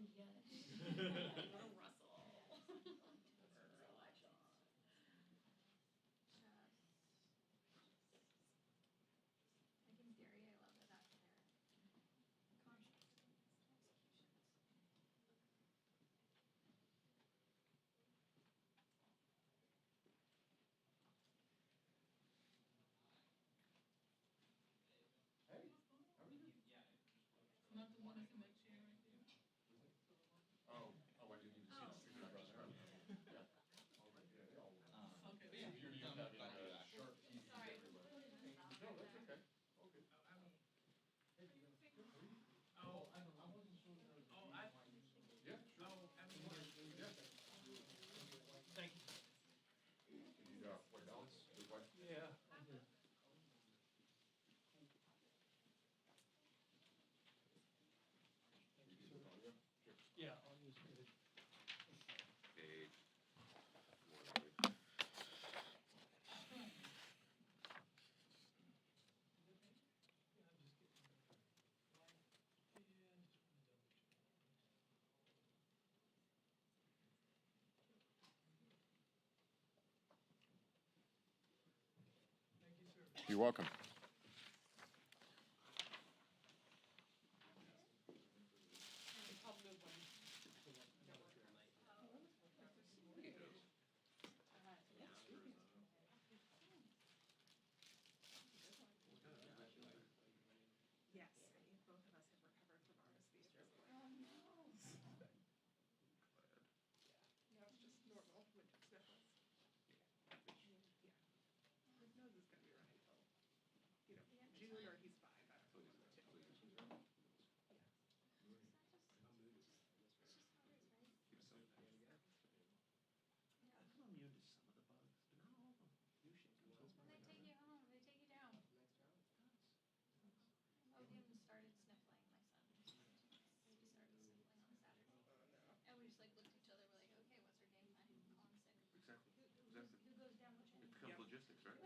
end yet. Little Russell. Legendary, I love that that's there. Conscious executions. Hey, how are you? Not the one at the next year, right there. Oh, I didn't even see the brother. Yeah. Okay, Yeah, yeah. you're used to having a sharp TV Sorry. everywhere. No, that's okay. All good. Oh, I wasn't sure. oh, Yeah, sure. Yeah. thank you. You need, white balance, good white? Yeah. You need the audio? Sure. Yeah, I'll use it. Page. Yeah, I'm just getting. Yeah, just wanna double check. Thank you, sir. You're welcome. I'll do one. Yes, both of us have recovered from RSV at this point. Oh, no. Now it's just normal winter sniffles. Yeah. His nose is gonna be running till, June, or he's fine, that's what he's too. It's just how it is, right? I'm immune to some of the bugs, but not all of them. New shit comes over. When they take you home, they take you down. Oh, he even started sniffling, my son. He started sniffling on Saturday. And we just like looked at each other, we're like, okay, what's our game plan? Call him sick. Exactly. Who goes down which It end? becomes Yeah. logistics, right?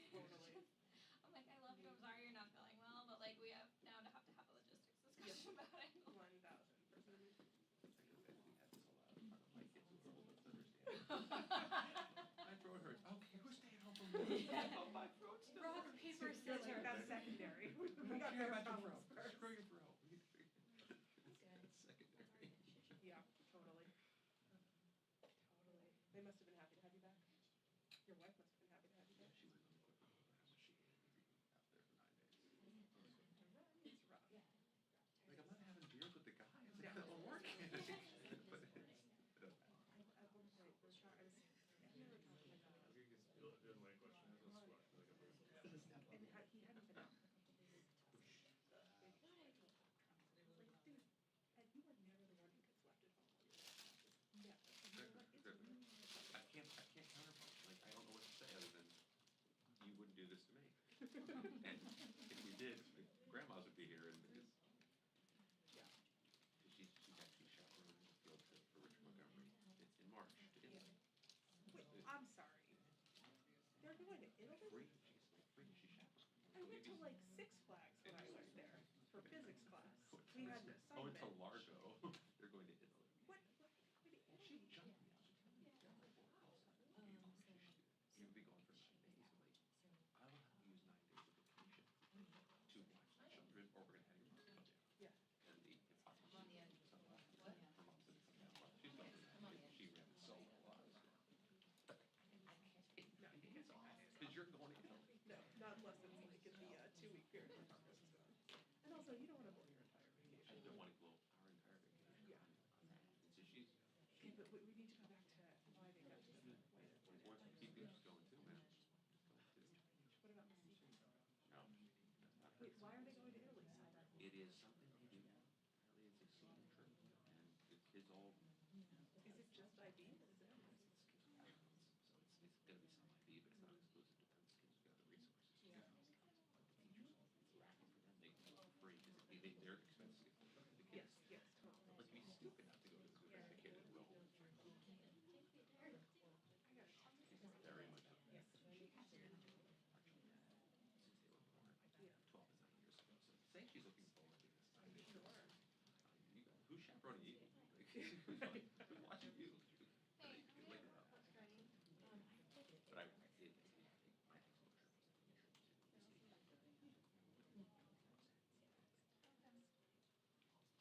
Totally. I'm like, I love you, I'm sorry you're not feeling well, but like we have now to have a logistics discussion about it. 1000%. We had this a lot. My kids were old enough to understand. My throat hurts. Okay, who's staying home from me? Oh, my throat still Rock, hurts. paper, You're like, scissors. that's secondary. We I got care their about your problems throat. first. Screw your throat. It's secondary. Yeah, totally. Totally. They must have been happy to have you back. Your wife must have been happy to have you Yeah, back. she was on the equipment program, but she hated me out there for 9 days. It's rough. Like, I'm not having beers with the guys. Yeah. I'm working. But it doesn't matter. At one point, I was talking to my dad. And he hadn't been out for a couple of days. Like, dude, Ed, you were never the one who gets left at home while you're at Yeah. Exactly. I can't counterpunch. Like, I don't know what to say other than, you wouldn't do this to me. And if we did, like, grandmas would be here and because Yeah. she's actually chaperoning a field trip for Richard Montgomery in March to Italy. Wait, I'm sorry. They're going to Italy? Free, she's like free, she's chaperoning. I went to like Six Flags when I was there for physics class. We had an Oh, assignment. to Largo. They're going to Italy. What? Wait, She Italy? jumped me. I was like, you'll be gone for 9 days. I'm like, I will have to use 9 days of vacation to watch the children, or we're gonna have your mom come down. Yeah. And the I'm on the edge. What? Her mom's gonna come down. Well, she's not gonna, she ran it solo while I was down. No, you can't. Because you're going to Italy. No, not unless it's like in the 2-week period. And also, you don't want to blow your entire I vacation. don't want to blow our entire vacation. Yeah. And so she's, Okay, but we need to go back to why they got to the way that we're once we keep doing. just going too, man. Just going to. What about the sea? No. Wait, why are they going to Italy so bad? It is something they do. Apparently it's a senior trip and the kids all, Is it just IB? Is it? so it's gonna be some IB, but it's not exclusive to Penn. Kids have got the resources. Yeah. But the teachers, it's racking for them. They can go for free because they're expensive. The kids. Yes, totally. Like, you'd be stupid not to go to school as a kid and enroll. I gotta talk to you. It's very much. Yes. Since they were born, Yeah. 12 to 9 years ago. So say she's looking forward to this time. Sure. Who's chaperoning you? Who's watching you? Hey, You can wake up. that's ready. But I think my exposure was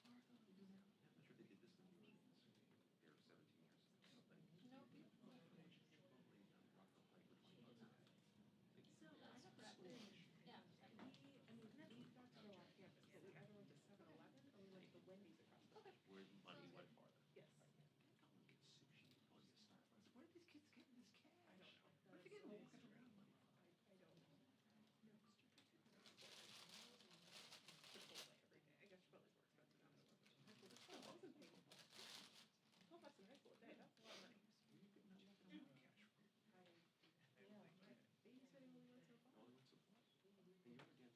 I'm not sure they did this in the movies. They were 17 years ago, something. Nope. Totally Rockville Pike for $20 a day. Yeah. We got to go on campus, but we either went to 7-Eleven or we went to the Wendy's across the street. Where money went farther. Yes. Go and get sushi, go to Starbucks. Where are these kids getting this cash? I don't know. Where'd they get walking around money from? I don't know. No, Chipotle every day. I guess Chipotle's more expensive now than it was when I was in high school. I wasn't paying $12 in high school a day. That's a lot of money. Where are you getting that walking around cash from? Babysitting only went so far. Only went so far. And you were dancing.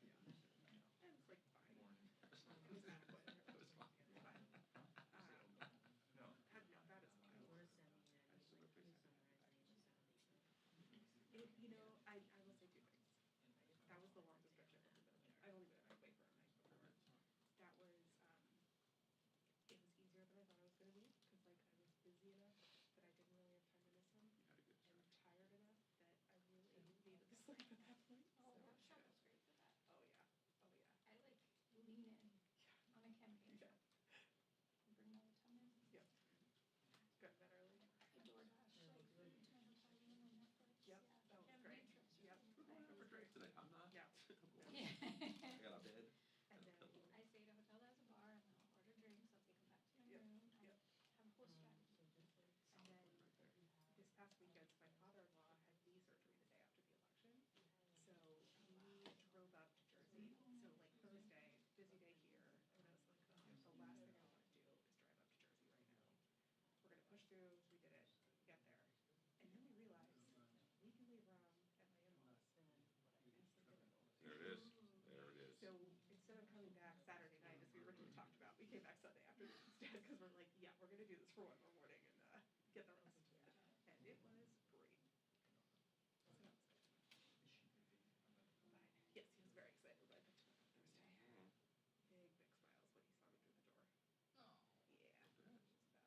It was like fine. That's not It was adequate. That was fine. It was fine. No. That is wild. I just took a face at it. I will say two things. That was the longest stretch I've ever been away. I've only been away for a night before. That was, it was easier than I thought it was gonna be, cause like I was busy enough that I didn't really have time to miss him. You had a good And stretch. tired enough that I really needed to sleep at that point. Oh, So, workshop was great for that. oh yeah, oh yeah. I like lean in on a campaign Yeah. trip. Bring melatonin. Yep. Got that early. I DoorDash like to my hotel room and Netflix. Yep, Yeah. that was Campaign great. trips are Yep. We're going out for drinks today. I'm not. Yeah. I'm going. I got a bed. And and a then pillow. I stay at a hotel that has a bar and then I'll order drinks, I'll take them back to my Yep, room and yep. have a whole strategy. And then this past weekend, my father-in-law had knee surgery the day after the election. So we drove up to Jersey. So like Thursday, busy day here. And I was like, oh, the last thing I want to do is drive up to Jersey right now. We're gonna push through. We did it. Get there. And then we realized we can leave Rom at my in-laws and sleep in the building. There it is. There it is. So instead of coming back Saturday night, as we originally talked about, we came back Sunday afternoon instead because we're like, yeah, we're gonna do this for one more morning and get the rest. And it was great. So that was good. But yes, he was very excited when I picked him up on Thursday. Big smiles when he saw me through the door. Oh. Yeah, it was the best.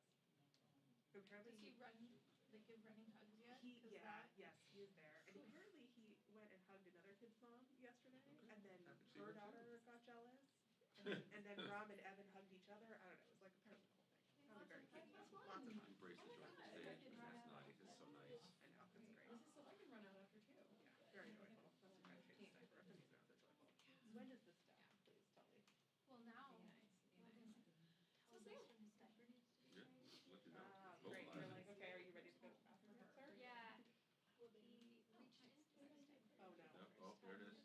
Apparently Does he run, like give running hugs yet? He, 'Cause yeah, that- yes, he is there. And apparently he went and hugged another kid's mom yesterday, and then Haven't seen her her daughter since. got jealous. And then Rom and Evan hugged each other. I don't know, it was like apparently the whole thing. Found it very cute. Lots of fun. Embrace the joy of the stage. That's nice. It's so nice. I know, it's great. So I can run out after two. Yeah, very joyful. That's what I should say for he's not so joyful. When does this stop? Please tell me. Well, now, Be nice, be Logan nice. tells us when his diaper needs to be Yeah. changed. Look at that. Great, you're Vocalize. like, okay, are you ready to go to the bathroom, sir? Yeah, he reached into his diaper. Oh, no. Yep. Oh, there it is.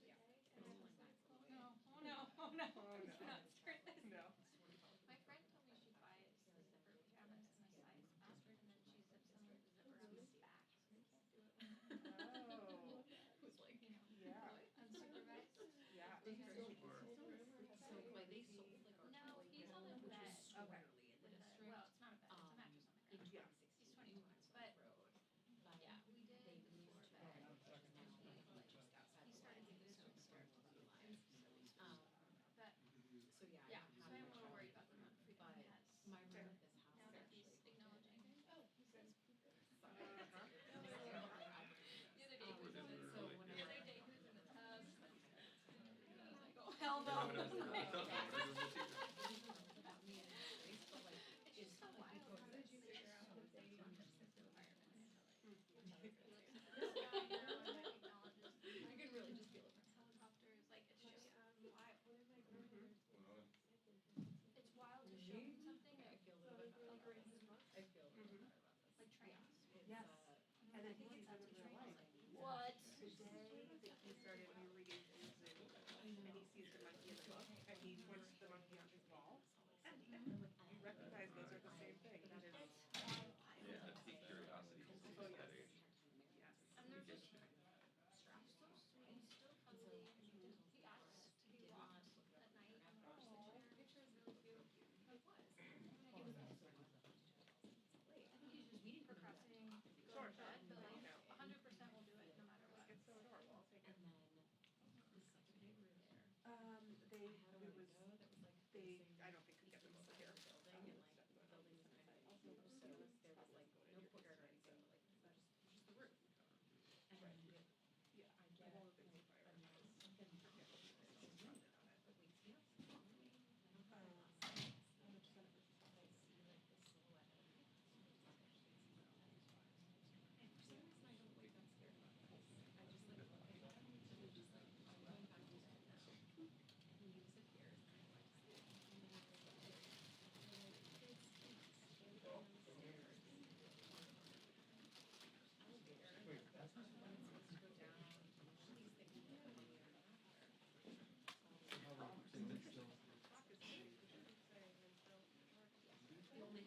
And then was like, oh no, oh no, oh no, Oh, let's no. not start this. No. My friend told me she buys the zipper pajamas in a size faster and then she zips them with the zipper around his back, so he can't do it. Oh, Who's like, you know, yeah, unsupervised. yeah. They He's are so- smart. he's so nice. So like they sold like our No, toilet he's on a which bed. is Okay. squarely in the With a, district. well, it's not a bed, it's a mattress on the In ground. Yeah. 2016 He's 21, but road. yeah, we did They before moved bed. like just outside. He the started line, doing this so when it he started started to to do line. lines, so we switched. But So yeah. yeah, so have I am a no little worried trouble. about the amount of freedom But he has. my room at this house Now is that he's actually. acknowledging, oh, he says pooper. Uh-huh. The other day he was in the, So when the I- other day he was in the tub. I was like, oh, hell no. No, no, no, no, no, no, no, no, no. About me and his face, but like, It's just so like, wild. how did you Like, figure out so that they big. changed this environment? This guy now that acknowledges You can really just feel it. helicopters, like it's just wild. Mhm. It's wild to show him something I that, feel a little bit better. like, about this. I feel a little Mhm. better about this. like trains. It's, Yes. And then he Like, sees that's it in a real train. life. What? The day that he started rereading through Zoo, and he sees the monkey in the book, and he points to the monkey on his wall, and you recognize those are the same thing. That is, Yeah, that's the curiosity Oh, at yes. that age. yes. And You they're get just you. so sweet, so cuddly. He asks to be walked at night. I'm like, oh, the picture is really cute. It was. He was late. I think he's just procrastinating to go Sure, to bed, but like sure. 100% will do it no matter what. It's so adorable. I'll take it. And then the second day we were there, They, I had a it was, window that was like they, facing I don't think could get them over here. building and like the building was kind of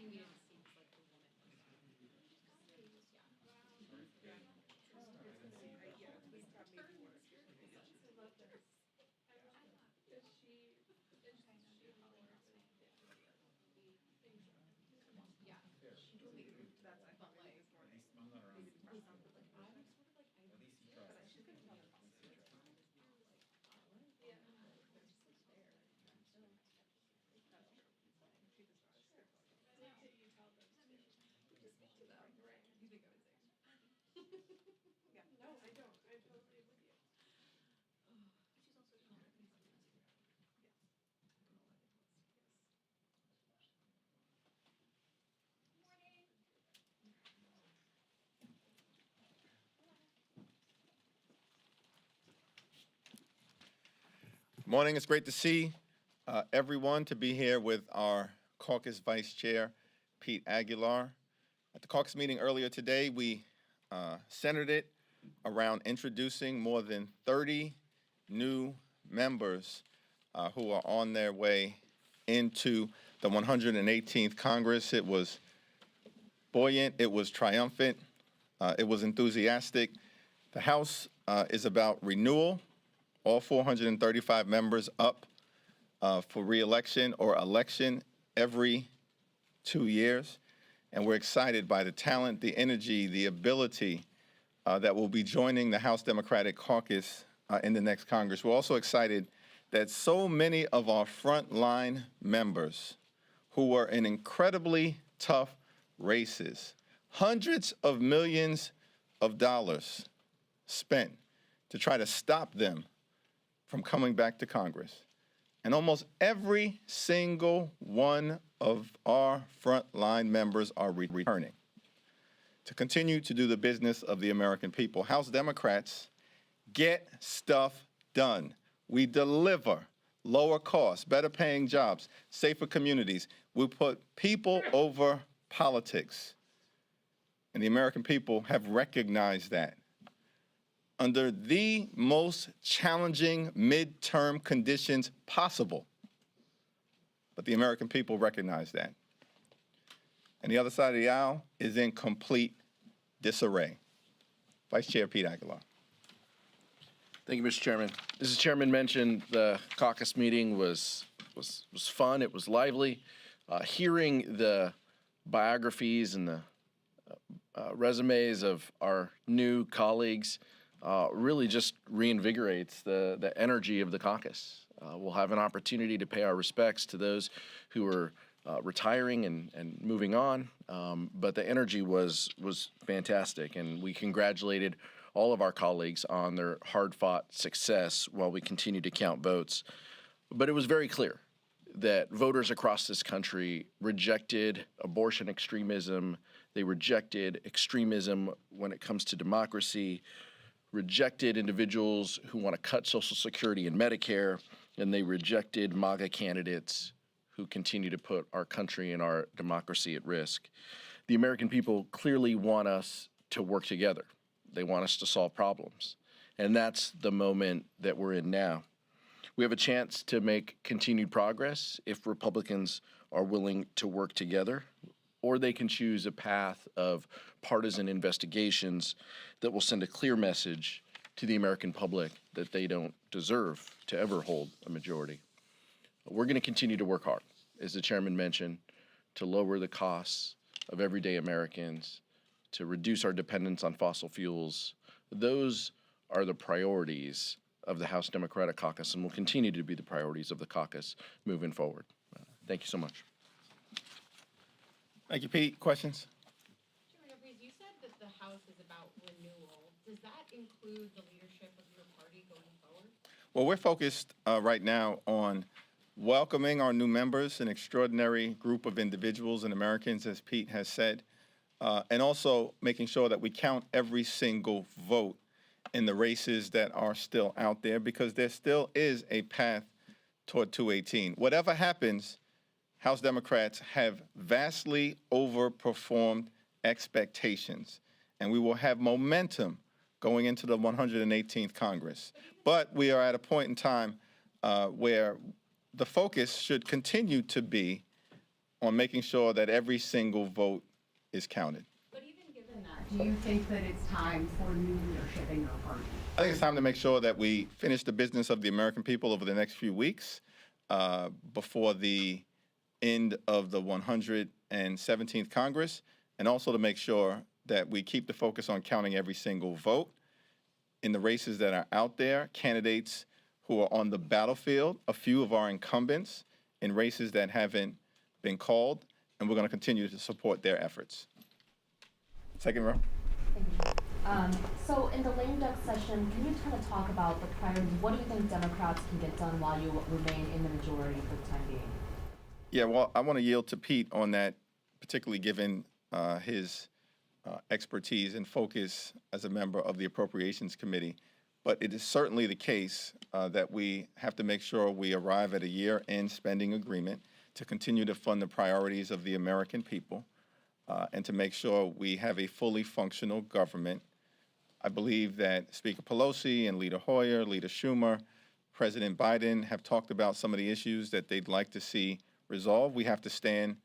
thing we didn't see was like the woman. Yeah. That's I But like, I'm not around. I'm sort of like, I, At least he tried. but she's gonna tell the boss. They're just like, they're just like there. She does not. You think I would say? Yeah, no, I don't. I totally agree with you. Morning. It's great to see everyone, to be here with our caucus vice chair, Pete Aguilar. At the caucus meeting earlier today, we centered it around introducing more than 30 new members who are on their way into the 118th Congress. It was buoyant, it was triumphant, it was enthusiastic. The House is about renewal. All 435 members up for re-election or election every 2 years. And we're excited by the talent, the energy, the ability that will be joining the House Democratic Caucus in the next Congress. We're also excited that so many of our frontline members who were in incredibly tough races, hundreds of millions of dollars spent to try to stop them from coming back to Congress. And almost every single one of our frontline members are returning to continue to do the business of the American people. House Democrats get stuff done. We deliver lower costs, better paying jobs, safer communities. We put people over politics. And the American people have recognized that. Under the most challenging midterm conditions possible. But the American people recognize that. And the other side of the aisle is in complete disarray. Vice Chair Pete Aguilar. Thank you, Mr. Chairman. As the chairman mentioned, the caucus meeting was fun. It was lively. Hearing the biographies and the resumes of our new colleagues really just reinvigorates the energy of the caucus. We'll have an opportunity to pay our respects to those who are retiring and moving on, but the energy was fantastic, and we congratulated all of our colleagues on their hard-fought success while we continue to count votes. But it was very clear that voters across this country rejected abortion extremism, they rejected extremism when it comes to democracy, rejected individuals who want to cut Social Security and Medicare, and they rejected MAGA candidates who continue to put our country and our democracy at risk. The American people clearly want us to work together. They want us to solve problems. And that's the moment that we're in now. We have a chance to make continued progress if Republicans are willing to work together, or they can choose a path of partisan investigations that will send a clear message to the American public that they don't deserve to ever hold a majority. We're going to continue to work hard, as the chairman mentioned, to lower the costs of everyday Americans, to reduce our dependence on fossil fuels. Those are the priorities of the House Democratic Caucus and will continue to be the priorities of the caucus moving forward. Thank you so much. Thank you, Pete. Questions? Chairman Jeffries, you said that the House is about renewal. Does that include the leadership of your party going forward? Well, we're focused right now on welcoming our new members, an extraordinary group of individuals and Americans, as Pete has said, and also making sure that we count every single vote in the races that are still out there, because there still is a path toward 218. Whatever happens, House Democrats have vastly overperformed expectations, and we will have momentum going into the 118th Congress. But we are at a point in time where the focus should continue to be on making sure that every single vote is counted. But even given that, do you think that it's time for new leadership in your party? I think it's time to make sure that we finish the business of the American people over the next few weeks before the end of the 117th Congress, and also to make sure that we keep the focus on counting every single vote in the races that are out there, candidates who are on the battlefield, a few of our incumbents in races that haven't been called, and we're going to continue to support their efforts. Second row. Thank you. So in the lame duck session, can you kind of talk about the priorities? What do you think Democrats can get done while you remain in the majority for the time being? Yeah, well, I want to yield to Pete on that, particularly given his expertise and focus as a member of the Appropriations Committee. But it is certainly the case that we have to make sure we arrive at a year-end spending agreement to continue to fund the priorities of the American people and to make sure we have a fully functional government. I believe that Speaker Pelosi and Leader Hoyer, Leader Schumer, President Biden have talked about some of the issues that they'd like to see resolved. We have to stand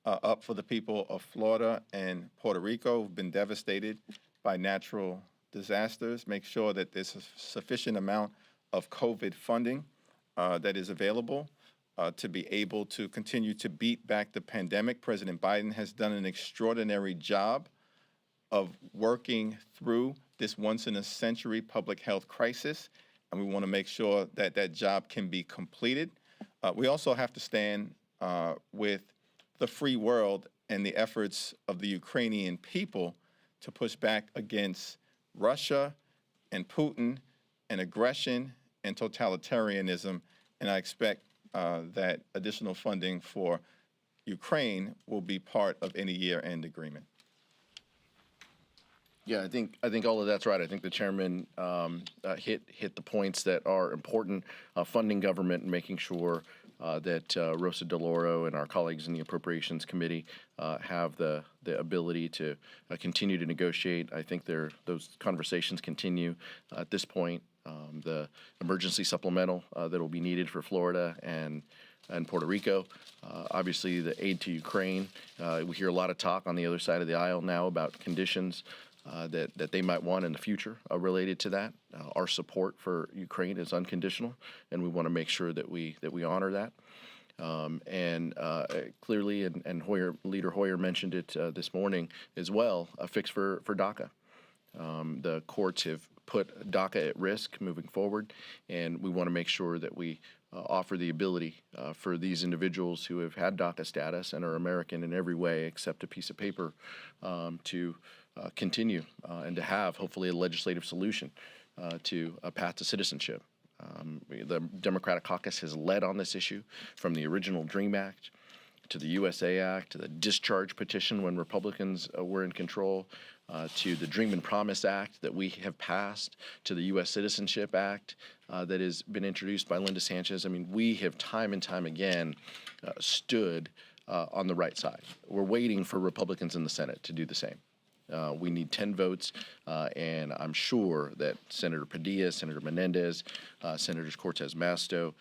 up for the people of Florida and Puerto Rico who've been devastated by natural disasters, make sure that there's a sufficient amount of COVID funding that is available to be able to continue to beat back the pandemic. President Biden has done an extraordinary job of working through this once-in-a-century public health crisis, and we want to make sure that that job can be completed. We also have to stand with the free world and the efforts of the Ukrainian people to push back against Russia and Putin and aggression and totalitarianism, and I expect that additional funding for Ukraine will be part of any year-end agreement. Yeah, I think all of that's right. I think the chairman hit the points that are important. Funding government and making sure that Rosa DeLauro and our colleagues in the Appropriations Committee have the ability to continue to negotiate. I think those conversations continue at this point. The emergency supplemental that will be needed for Florida and Puerto Rico. Obviously, the aid to Ukraine. We hear a lot of talk on the other side of the aisle now about conditions that they might want in the future related to that. Our support for Ukraine is unconditional, and we want to make sure that we honor that. Clearly, and Leader Hoyer mentioned it this morning as well, a fix for DACA. The courts have put DACA at risk moving forward, and we want to make sure that we offer the ability for these individuals who have had DACA status and are American in every way except a piece of paper to continue and to have, hopefully, a legislative solution to a path to citizenship. The Democratic Caucus has led on this issue from the original DREAM Act to the USA Act, to the discharge petition when Republicans were in control, to the Dream and Promise Act that we have passed, to the U.S. Citizenship Act that has been introduced by Linda Sanchez. I mean, we have time and time again stood on the right side. We're waiting for Republicans in the Senate to do the same. We need 10 votes, and I'm sure that Senator Padilla, Senator Menendez, Senators Cortez Masto,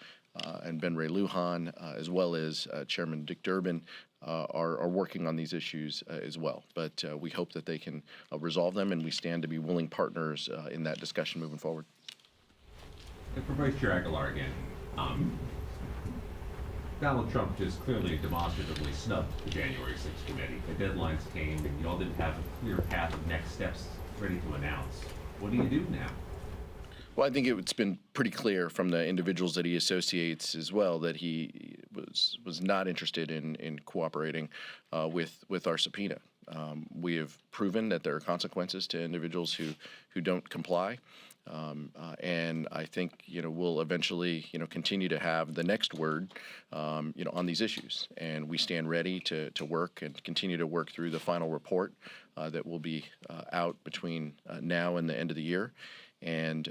and Ben Ray Lujan, as well as Chairman Dick Durbin, are working on these issues as well. But we hope that they can resolve them, and we stand to be willing partners in that discussion moving forward. And for Vice Chair Aguilar again, Donald Trump just clearly demonstratively snubbed the January 6th committee. The deadlines came, and you all didn't have a clear path of next steps ready to announce. What do you do now? Well, I think it's been pretty clear from the individuals that he associates as well that he was not interested in cooperating with our subpoena. We have proven that there are consequences to individuals who don't comply. And I think, we'll eventually, continue to have the next word, on these issues. And we stand ready to work and continue to work through the final report that will be out between now and the end of the year. And,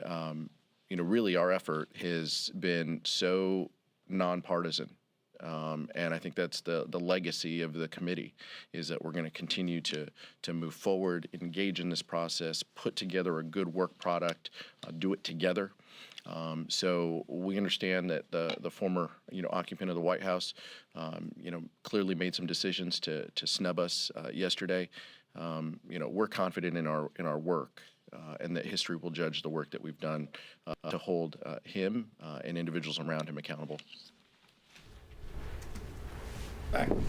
really our effort has been so nonpartisan. And I think that's the legacy of the committee, is that we're going to continue to move forward, engage in this process, put together a good work product, do it together, So we understand that the former, occupant of the White House, clearly made some decisions to snub us yesterday. We're confident in our work, and that history will judge the work that we've done to hold him and individuals around him accountable.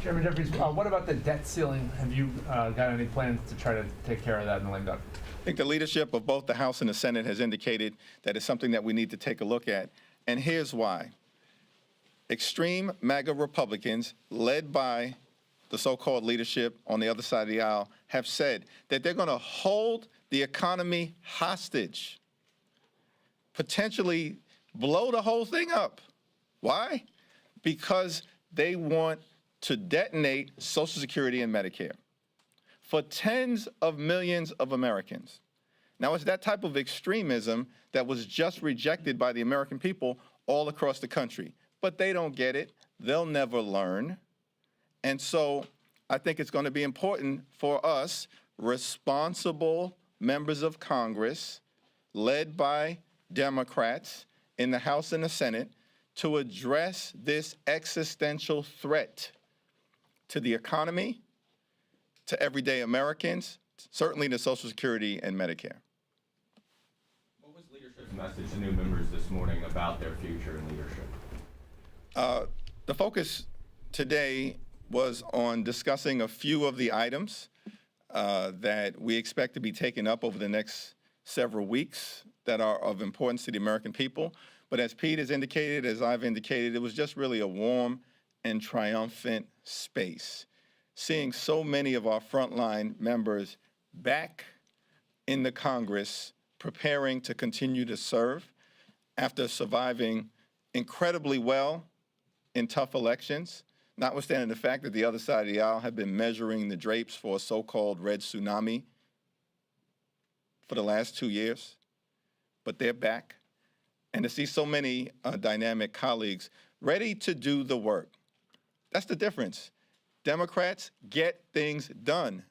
Chairman Jeffries, what about the debt ceiling? Have you got any plans to try to take care of that in the lame duck? I think the leadership of both the House and the Senate has indicated that it's something that we need to take a look at. And here's why. Extreme MAGA Republicans, led by the so-called leadership on the other side of the aisle, have said that they're going to hold the economy hostage, potentially blow the whole thing up. Why? Because they want to detonate Social Security and Medicare for tens of millions of Americans. Now, it's that type of extremism that was just rejected by the American people all across the country. But they don't get it. They'll never learn. And so I think it's going to be important for us, responsible members of Congress, led by Democrats in the House and the Senate, to address this existential threat to the economy, to everyday Americans, certainly to Social Security and Medicare. What was leadership's message to new members this morning about their future in leadership? The focus today was on discussing a few of the items that we expect to be taken up over the next several weeks that are of importance to the American people. But as Pete has indicated, as I've indicated, it was just really a warm and triumphant space. Seeing so many of our frontline members back in the Congress preparing to continue to serve after surviving incredibly well in tough elections, notwithstanding the fact that the other side of the aisle had been measuring the drapes for a so-called red tsunami for the last 2 years. But they're back. And to see so many dynamic colleagues ready to do the work. That's the difference. Democrats get things done.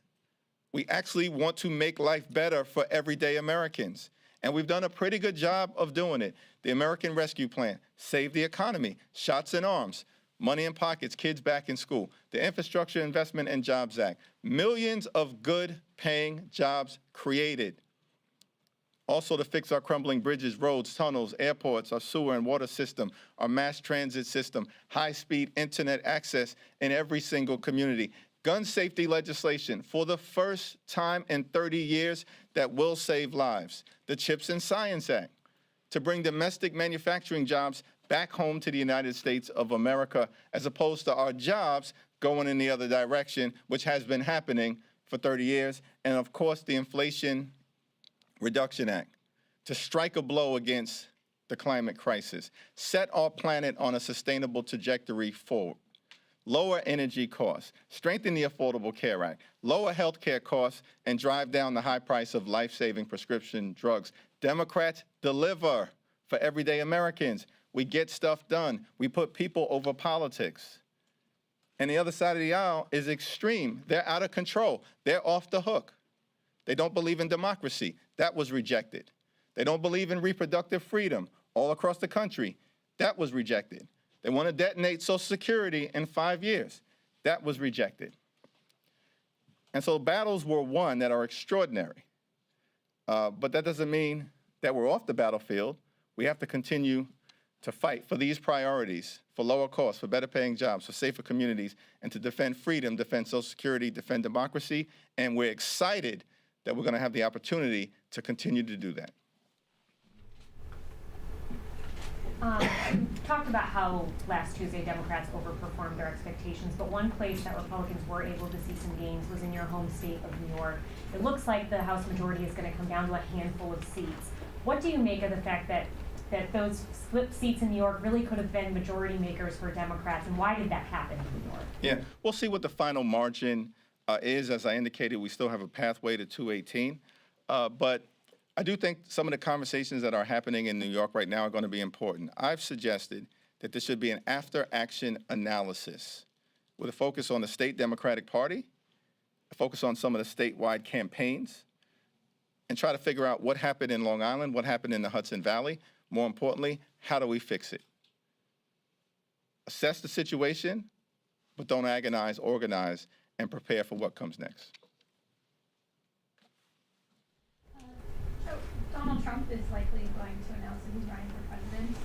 We actually want to make life better for everyday Americans. And we've done a pretty good job of doing it. The American Rescue Plan, Save the Economy, Shots in Arms, Money in Pockets, Kids Back in School, the Infrastructure Investment and Jobs Act, millions of good paying jobs created. Also to fix our crumbling bridges, roads, tunnels, airports, our sewer and water system, our mass transit system, high-speed internet access in every single community. Gun safety legislation for the first time in 30 years that will save lives. The CHIPS and Science Act to bring domestic manufacturing jobs back home to the United States of America, as opposed to our jobs going in the other direction, which has been happening for 30 years. And of course, the Inflation Reduction Act to strike a blow against the climate crisis, set our planet on a sustainable trajectory forward, lower energy costs, strengthen the Affordable Care Act, lower health care costs, and drive down the high price of life-saving prescription drugs. Democrats deliver for everyday Americans. We get stuff done. We put people over politics. And the other side of the aisle is extreme. They're out of control. They're off the hook. They don't believe in democracy. That was rejected. They don't believe in reproductive freedom all across the country. That was rejected. They want to detonate Social Security in 5 years. That was rejected. And so battles were won that are extraordinary. But that doesn't mean that we're off the battlefield. We have to continue to fight for these priorities, for lower costs, for better paying jobs, for safer communities, and to defend freedom, defend Social Security, defend democracy. And we're excited that we're going to have the opportunity to continue to do that. You talked about how last Tuesday Democrats overperformed their expectations, but one place that Republicans were able to see some gains was in your home state of New York. It looks like the House majority is going to come down to a handful of seats. What do you make of the fact that those split seats in New York really could have been majority makers for Democrats, and why did that happen in New York? Yeah, we'll see what the final margin is. As I indicated, we still have a pathway to 218. But I do think some of the conversations that are happening in New York right now are going to be important. I've suggested that there should be an after-action analysis with a focus on the state Democratic Party, a focus on some of the statewide campaigns, and try to figure out what happened in Long Island, what happened in the Hudson Valley, More importantly, how do we fix it? Assess the situation, but don't agonize, organize, and prepare for what comes next. So Donald Trump is likely going to announce that he's running for president.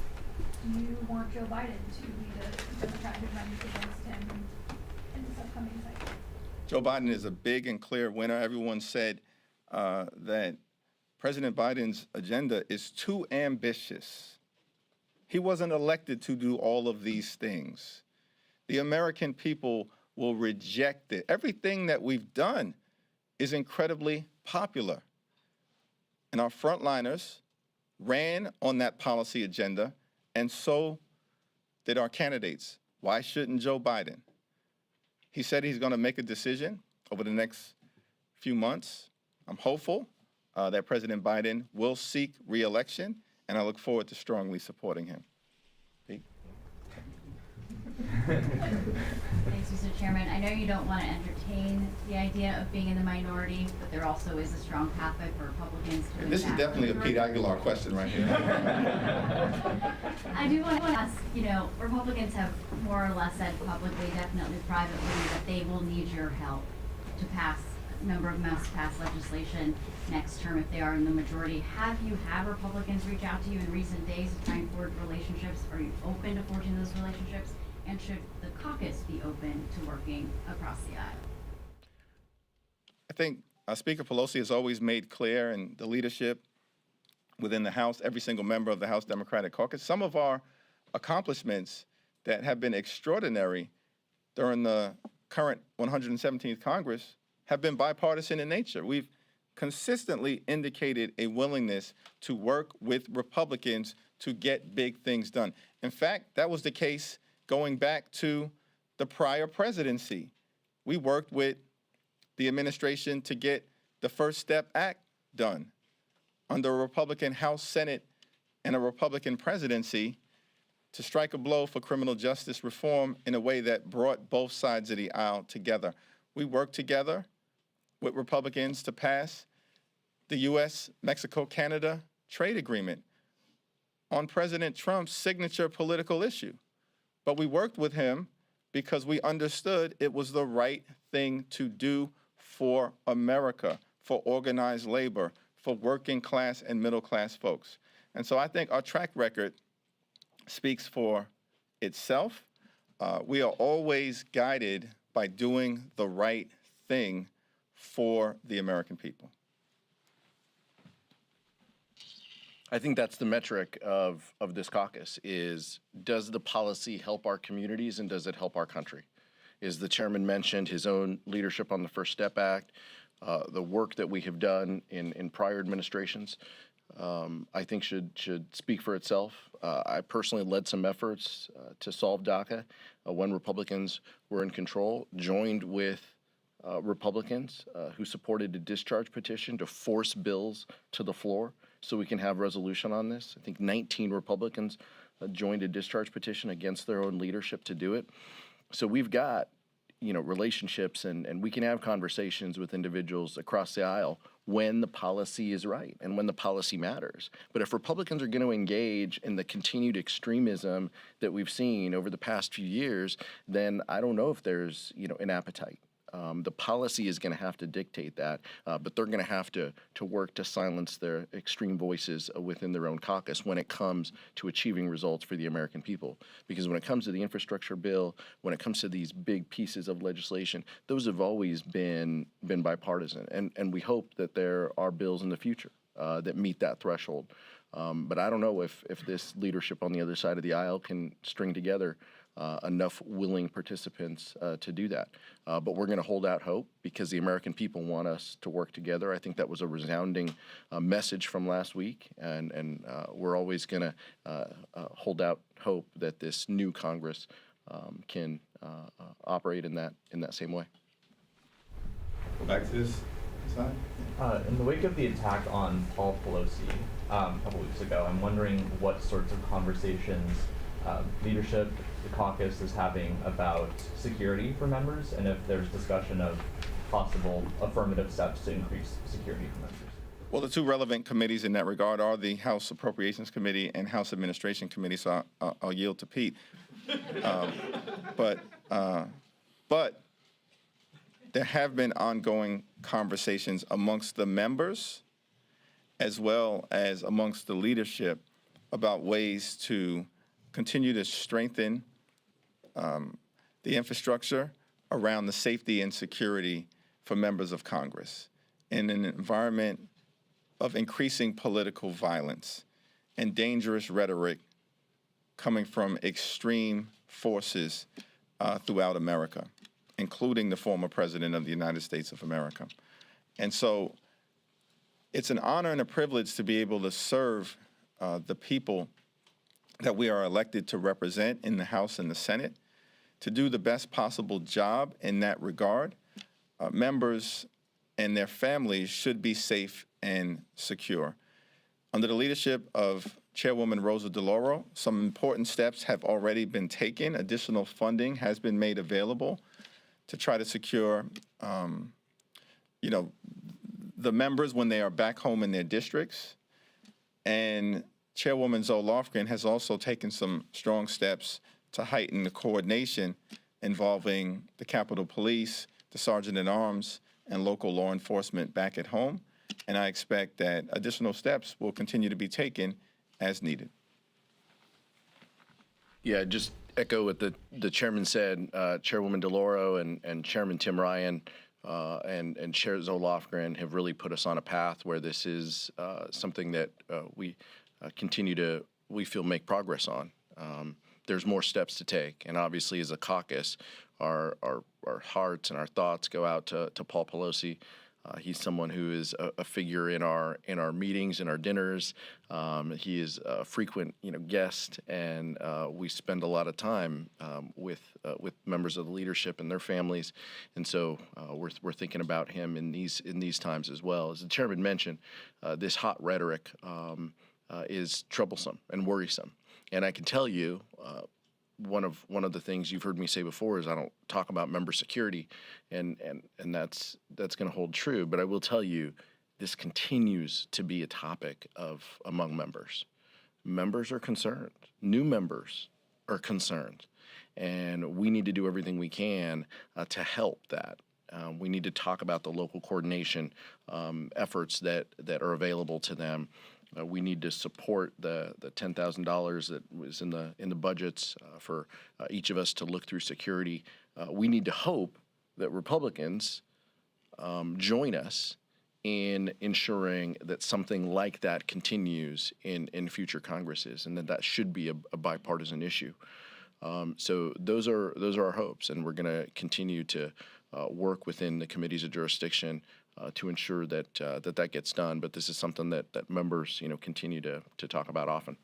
Do you want Joe Biden to be the Democrat who runs against him in this upcoming cycle? Joe Biden is a big and clear winner. Everyone said that President Biden's agenda is too ambitious. He wasn't elected to do all of these things. The American people will reject it. Everything that we've done is incredibly popular. And our frontliners ran on that policy agenda, and so did our candidates. Why shouldn't Joe Biden? He said he's going to make a decision over the next few months. I'm hopeful that President Biden will seek re-election, and I look forward to strongly supporting him. Pete? Thanks, Mr. Chairman. I know you don't want to entertain the idea of being in the minority, but there also is a strong pathway for Republicans to This is enact definitely a Pete majority. Aguilar question right here. I do want to ask, Republicans have more or less said publicly, definitely privately, that they will need your help to pass a number of must-pass legislation next term if they are in the majority. Have you had Republicans reach out to you in recent days to try and forge relationships? Are you open to forging those relationships? And should the caucus be open to working across the aisle? I think Speaker Pelosi has always made clear, and the leadership within the House, every single member of the House Democratic Caucus, some of our accomplishments that have been extraordinary during the current 117th Congress have been bipartisan in nature. We've consistently indicated a willingness to work with Republicans to get big things done. In fact, that was the case going back to the prior presidency. We worked with the administration to get the First Step Act done under a Republican House, Senate, and a Republican presidency to strike a blow for criminal justice reform in a way that brought both sides of the aisle together. We worked together with Republicans to pass the U.S.-Mexico-Canada trade agreement on President Trump's signature political issue. But we worked with him because we understood it was the right thing to do for America, for organized labor, for working class and middle class folks. And so I think our track record speaks for itself. We are always guided by doing the right thing for the American people. I think that's the metric of this caucus is, does the policy help our communities and does it help our country? As the chairman mentioned, his own leadership on the First Step Act, the work that we have done in prior administrations, I think should speak for itself. I personally led some efforts to solve DACA when Republicans were in control, joined with Republicans who supported a discharge petition to force bills to the floor so we can have resolution on this. I think 19 Republicans joined a discharge petition against their own leadership to do it. So we've got, relationships and we can have conversations with individuals across the aisle when the policy is right and when the policy matters. But if Republicans are going to engage in the continued extremism that we've seen over the past few years, then I don't know if there's, an appetite. The policy is going to have to dictate that, but they're going to have to work to silence their extreme voices within their own caucus when it comes to achieving results for the American people. Because when it comes to the infrastructure bill, when it comes to these big pieces of legislation, those have always been bipartisan. And we hope that there are bills in the future that meet that threshold. But I don't know if this leadership on the other side of the aisle can string together enough willing participants to do that. But we're going to hold out hope because the American people want us to work together. I think that was a resounding message from last week, and we're always going to hold out hope that this new Congress can operate in that same way. Go back to this side. In the wake of the attack on Paul Pelosi a couple weeks ago, I'm wondering what sorts of conversations leadership, the caucus is having about security for members, and if there's discussion of possible affirmative steps to increase security for members. Well, the two relevant committees in that regard are the House Appropriations Committee and House Administration Committee, so I'll yield to Pete. But there have been ongoing conversations amongst the members as well as amongst the leadership about ways to continue to strengthen the infrastructure around the safety and security for members of Congress in an environment of increasing political violence and dangerous rhetoric coming from extreme forces throughout America, including the former President of the United States of America. And so it's an honor and a privilege to be able to serve the people that we are elected to represent in the House and the Senate, to do the best possible job in that regard. Members and their families should be safe and secure. Under the leadership of Chairwoman Rosa DeLauro, some important steps have already been taken. Additional funding has been made available to try to secure, the members when they are back home in their districts. And Chairwoman Zoe Lofgren has also taken some strong steps to heighten the coordination involving the Capitol Police, the Sergeant at Arms, and local law enforcement back at home. And I expect that additional steps will continue to be taken as needed. Yeah, just echo what the chairman said. Chairwoman DeLauro and Chairman Tim Ryan and Chair Zoe Lofgren have really put us on a path where this is something that we feel make progress on. There's more steps to take, and obviously as a caucus, our hearts and our thoughts go out to Paul Pelosi. He's someone who is a figure in our meetings, in our dinners. He is a frequent guest, and we spend a lot of time with members of the leadership and their families, and so we're thinking about him in these times as well. As the chairman mentioned, this hot rhetoric is troublesome and worrisome, and I can tell you. One of the things you've heard me say before is I don't talk about member security, and that's going to hold true. But I will tell you, this continues to be a topic among members. Members are concerned. New members are concerned, and we need to do everything we can to help that. We need to talk about the local coordination efforts that are available to them. We need to support the $10,000 that was in the budgets for each of us to look through security. We need to hope that Republicans join us in ensuring that something like that continues in future Congresses, and that should be a bipartisan issue. So those are our hopes, and we're going to continue to work within the committees of jurisdiction to ensure that that gets done. But this is something that members continue to talk about often.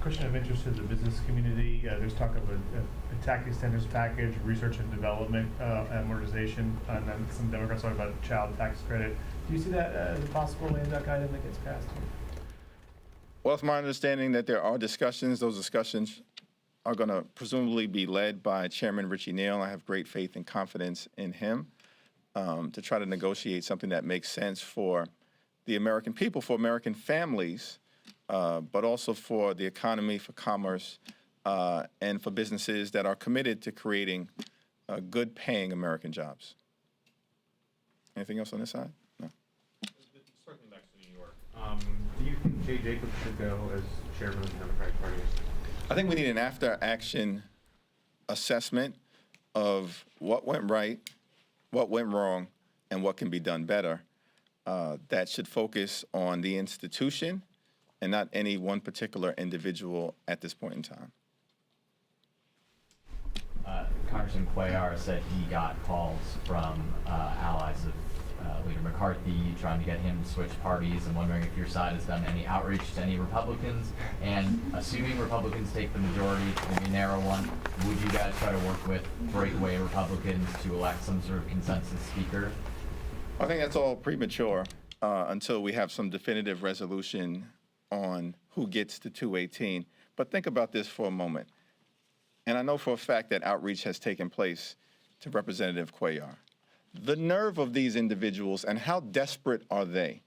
Question of interest to the business community. There's talk of a tax standards package, research and development, amortization, and then some Democrats talk about child tax credit. Do you see that as a possible lame duck item that gets passed? Well, it's my understanding that there are discussions. Those discussions are going to presumably be led by Chairman Richie Neal. I have great faith and confidence in him to try to negotiate something that makes sense for the American people, for American families, but also for the economy, for commerce, and for businesses that are committed to creating good-paying American jobs. Anything else on this side? No. Circling back to New York, do you think Jay Jacobs should go as chairman of the Democratic Party? I think we need an after-action assessment of what went right, what went wrong, and what can be done better. That should focus on the institution and not any one particular individual at this point in time. Congressman Cuellar said he got calls from allies of Leader McCarthy trying to get him to switch parties. I'm wondering if your side has done any outreach to any Republicans, and assuming Republicans take the majority, maybe a narrow one, would you guys try to work with breakaway Republicans to elect some sort of consensus speaker? I think that's all premature until we have some definitive resolution on who gets to 218. But think about this for a moment. And I know for a fact that outreach has taken place to Representative Cuellar. The nerve of these individuals, and how desperate are they,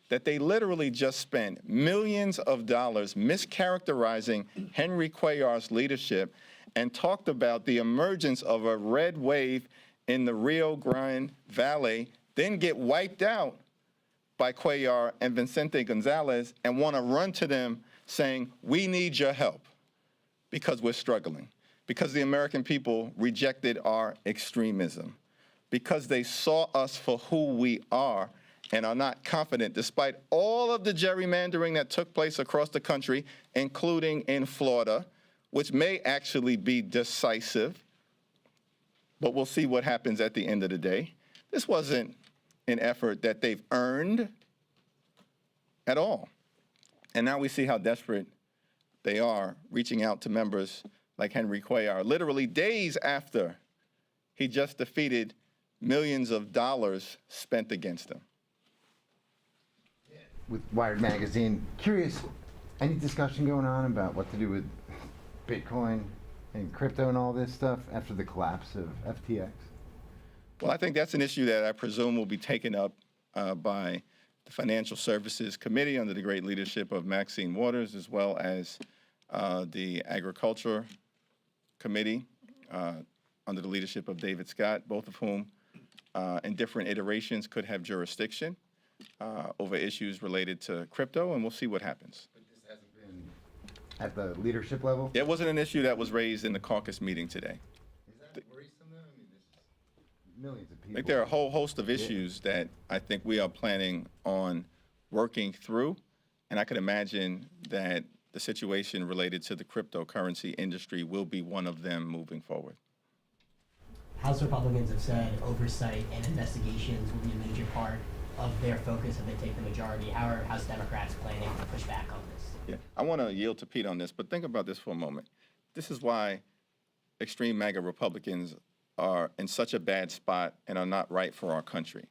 that they literally just spent millions of dollars mischaracterizing Henry Cuellar's leadership and talked about the emergence of a red wave in the Rio Grande Valley, then get wiped out by Cuellar and Vicente Gonzalez and want to run to them saying, we need your help because we're struggling, because the American people rejected our extremism, because they saw us for who we are and are not confident, despite all of the gerrymandering that took place across the country, including in Florida, which may actually be decisive, but we'll see what happens at the end of the day. This wasn't an effort that they've earned at all. And now we see how desperate they are, reaching out to members like Henry Cuellar, literally days after he just defeated millions of dollars spent against him. With Wired Magazine, curious, any discussion going on about what to do with Bitcoin and crypto and all this stuff after the collapse of FTX? Well, I think that's an issue that I presume will be taken up by the Financial Services Committee under the great leadership of Maxine Waters, as well as the Agriculture Committee under the leadership of David Scott, both of whom in different iterations could have jurisdiction over issues related to crypto, and we'll see what happens. But this hasn't been at the leadership level? It wasn't an issue that was raised in the caucus meeting today. Is that worrisome though? I mean, this is millions of people. I think there are a whole host of issues that I think we are planning on working through, and I could imagine that the situation related to the cryptocurrency industry will be one of them moving forward. House Republicans have said oversight and investigations will be a major part of their focus if they take the majority. How are House Democrats planning to push back on this? Yeah, I want to yield to Pete on this, but think about this for a moment. This is why extreme MAGA Republicans are in such a bad spot and are not right for our country.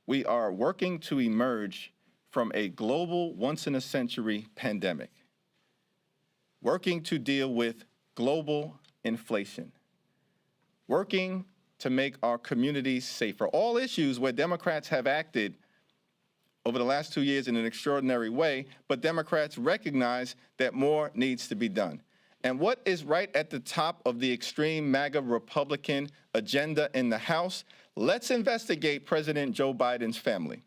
We are working to emerge from a global, once-in-a-century pandemic, working to deal with global inflation, working to make our communities safer. All issues where Democrats have acted over the last 2 years in an extraordinary way, but Democrats recognize that more needs to be done. And what is right at the top of the extreme MAGA Republican agenda in the House? Let's investigate President Joe Biden's family.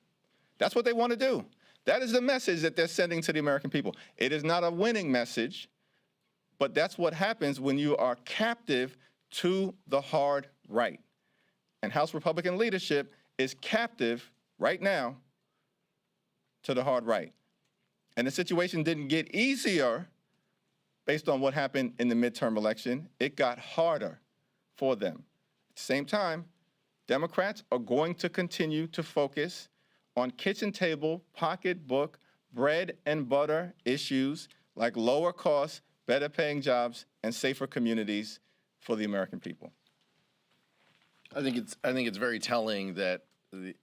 That's what they want to do. That is the message that they're sending to the American people. It is not a winning message, but that's what happens when you are captive to the hard right. And House Republican leadership is captive right now to the hard right. And the situation didn't get easier based on what happened in the midterm election. It got harder for them. At the same time, Democrats are going to continue to focus on kitchen table, pocketbook, bread and butter issues like lower costs, better paying jobs, and safer communities for the American people. I think it's very telling that the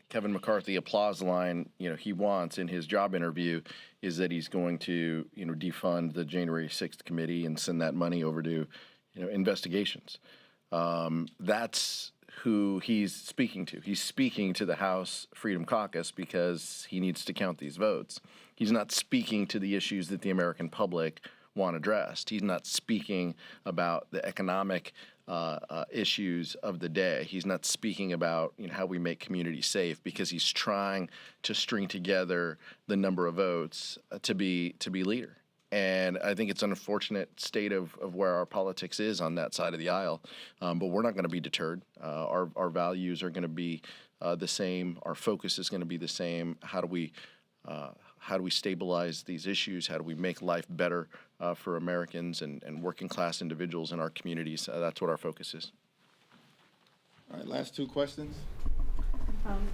Kevin McCarthy applause line, he wants in his job interview is that he's going to, defund the January 6th committee and send that money over to, investigations. That's who he's speaking to. He's speaking to the House Freedom Caucus because he needs to count these votes. He's not speaking to the issues that the American public want addressed. He's not speaking about the economic issues of the day. He's not speaking about how we make communities safe because he's trying to string together the number of votes to be leader. And I think it's an unfortunate state of where our politics is on that side of the aisle. But we're not going to be deterred. Our values are going to be the same. Our focus is going to be the same. How do we stabilize these issues? How do we make life better for Americans and working class individuals in our communities? That's what our focus is. All right, last two questions.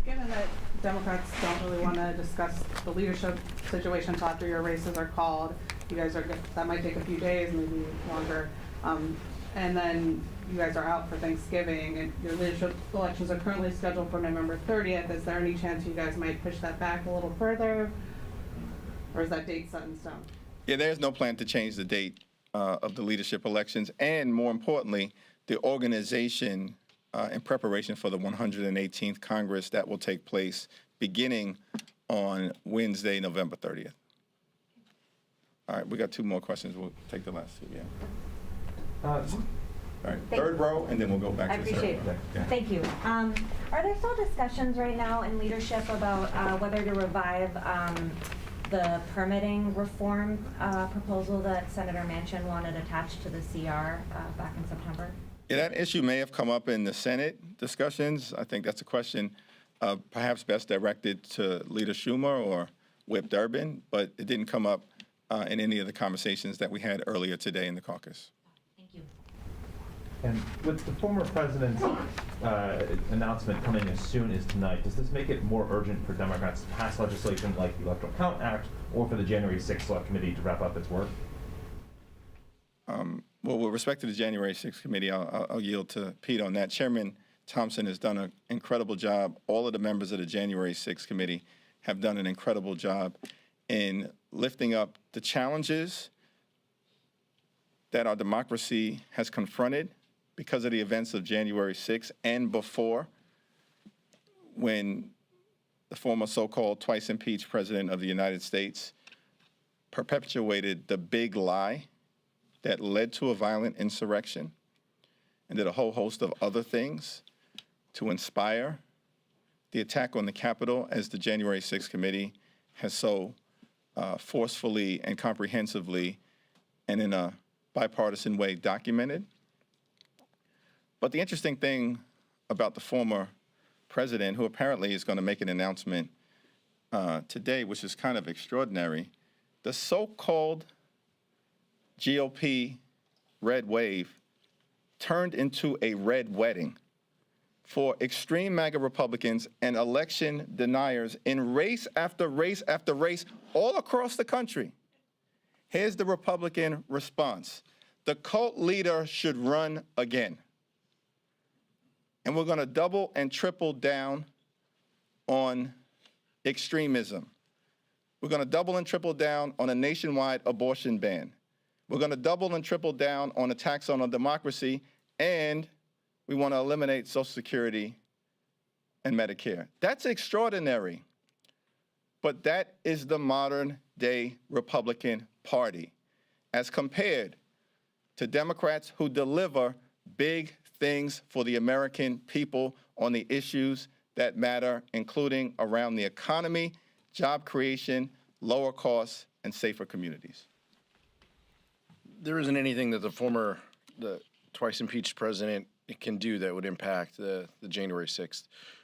Given that Democrats don't really want to discuss the leadership situation until after your races are called, that might take a few days, maybe longer, and then you guys are out for Thanksgiving, and your leadership elections are currently scheduled for November 30th. Is there any chance you guys might push that back a little further, or is that date set in stone? Yeah, there's no plan to change the date of the leadership elections, and more importantly, the organization in preparation for the 118th Congress that will take place beginning on Wednesday, November 30th. All right, we got two more questions. We'll take the last two, yeah. All right, third row, and then we'll go back I to the appreciate second. it. Yeah. Thank you. Are there still discussions right now in leadership about whether to revive the permitting reform proposal that Senator Manchin wanted attached to the CR back in September? Yeah, that issue may have come up in the Senate discussions. I think that's a question perhaps best directed to Leader Schumer or Whip Durbin, but it didn't come up in any of the conversations that we had earlier today in the caucus. Thank you. And with the former president's announcement coming as soon as tonight, does this make it more urgent for Democrats to pass legislation like the Electoral Count Act or for the January 6th Select Committee to wrap up its work? Well, with respect to the January 6th committee, I'll yield to Pete on that. Chairman Thompson has done an incredible job. All of the members of the January 6th committee have done an incredible job in lifting up the challenges that our democracy has confronted because of the events of January 6th and before, when the former so-called twice impeached president of the United States perpetuated the big lie that led to a violent insurrection and did a whole host of other things to inspire the attack on the Capitol, as the January 6th committee has so forcefully and comprehensively and in a bipartisan way documented. But the interesting thing about the former president, who apparently is going to make an announcement today, which is kind of extraordinary, the so-called GOP red wave turned into a red wedding for extreme MAGA Republicans and election deniers in race after race after race all across the country. Here's the Republican response. The cult leader should run again. And we're going to double and triple down on extremism. We're going to double and triple down on a nationwide abortion ban. We're going to double and triple down on attacks on our democracy, and we want to eliminate Social Security and Medicare. That's extraordinary. But that is the modern-day Republican Party, as compared to Democrats who deliver big things for the American people on the issues that matter, including around the economy, job creation, lower costs, and safer communities. There isn't anything that the twice impeached president can do that would impact the January 6th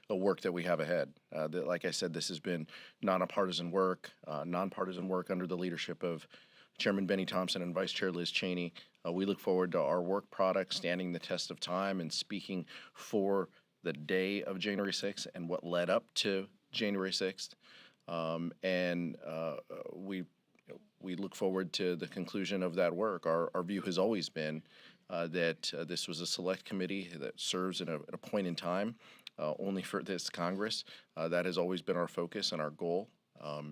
work that we have ahead. Like I said, this has been nonpartisan work under the leadership of Chairman Benny Thompson and Vice Chair Liz Cheney. We look forward to our work product standing the test of time and speaking for the day of January 6th and what led up to January 6th. We look forward to the conclusion of that work. Our view has always been that this was a select committee that serves at a point in time only for this Congress. That has always been our focus and our goal.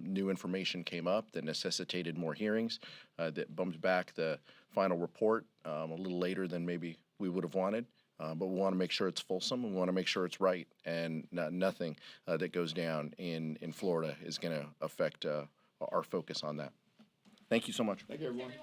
New information came up that necessitated more hearings, that bumped back the final report a little later than maybe we would have wanted. But we want to make sure it's fulsome. We want to make sure it's right, and nothing that goes down in Florida is going to affect our focus on that. Thank you so much. Thank you, everyone.